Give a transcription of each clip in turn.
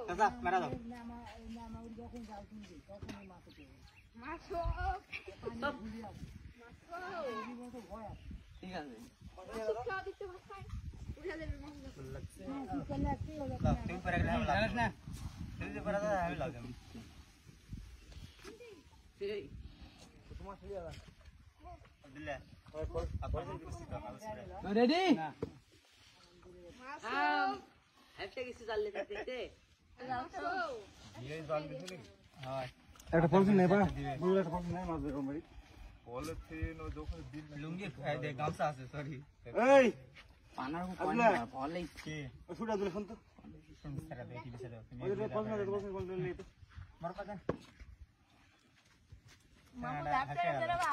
চাচা মেরা দাও। ঠিক আছে তুমি পরে গেলে জানিস না তুই যে পরে আমি লাগাম দিলে রেডি একটা কিছু চাললে দিতে একটা পলিথিন নেই বা দুই একটা পলিথিন নেই মাছ বের করি পলিথিন ও যখন দিন লুঙ্গি দে গামছা আছে সরি এই পানার কো আজলা। পানি বলে কি ওই ফুটা দিলে শুন তো সুন্দর দেখি বিছে দাও ওই যে পলিথিন নেই তো মার পাতা মামু ডাক্তার দেবা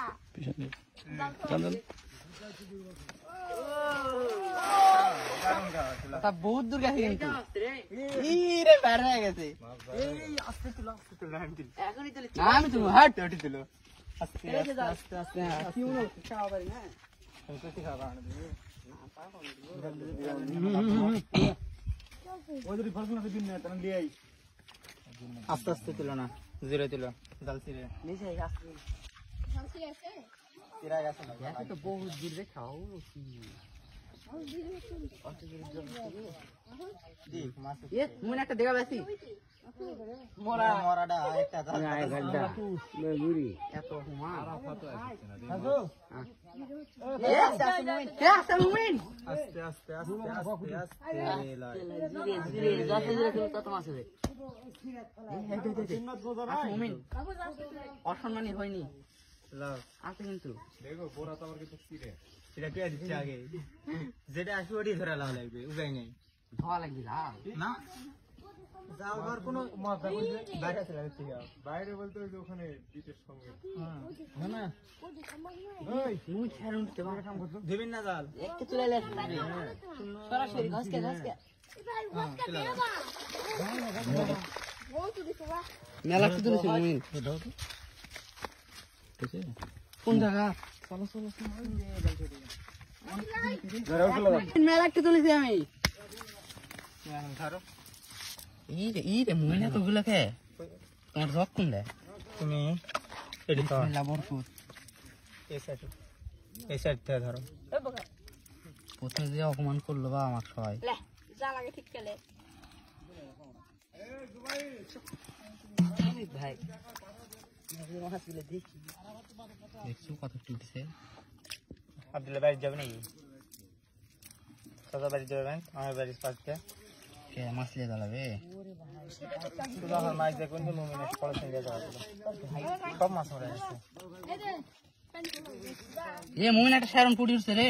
তা বহুত দূর গেছে কিন্তু ই রে পার হয়ে গেছে এই আস্তে তুলা এখনই তুলি না আমি তুমি হাট ওটি তুলো আস্তে আস্তে আস্তে কি হলো খাওয়া পারি না ওই যদি পলিথিন দিন না তাহলে দিয়ে আই আস্তে আস্তে তুলো না জিরে তুলো জাল সিরে নিচে আসছে শান্তি আছে সিরা গেছে এত তো বহুত দূর রে খাও কি দি মাছ এ মনে একটা দেখা বেশি মোরা মোরাডা একটা জাল বুড়ি এত হুমা হাজো কে আছে মুমিন আস্তে আস্তে আস্তে আস্তে আস্তে লয় জিরে যত জিরে তুমি তত মাছ হবে সুন্নাত গোজারা মুমিন অসম্মানী হয়নি লও আছে কিন্তু দেখো বোরা তো আমার কিন্তু ছিঁড়ে সেটা কে দিচ্ছে আগে যেটা আসবে ওটি ধরে লাও লাগবে উগাই নাই ধোয়া লাগবে না যাওয়ার কোনো মজা বুঝলে বাইরে চলে যাচ্ছে বাইরে বলতে ওই যে ওখানে পিঠের সঙ্গে না এই মুই ছাড়ুন তো দেবেন না জাল একটু তুলে লে সরাসরি ঘসকে ঘসকে মেলা কি তুলেছে মুমিন কোন জায়গা মেলা একটু তুলেছি আমি ধরো ই রে মুমিন তো গুলাকে তোমার রক কোন দেয় তুমি এটি তো লাবরপুর এই সাইড থেকে ধরো কোথায় যে অপমান করলো বা আমার সবাই ভাই দেখছো কত টুটছে আব্দুল্লাহ বাড়ি যাবে নাকি সাদা বাড়ি যাবেন আমার বাড়ির পাশে কে মাছ লিয়ে দাঁড়াবে শুধু আমার মাছ দেখুন তো মুমিনের পড়াশোনা দিয়ে যাওয়া সব মাছ মরে গেছে এ মুমিন একটা সারন ফুটি উঠছে রে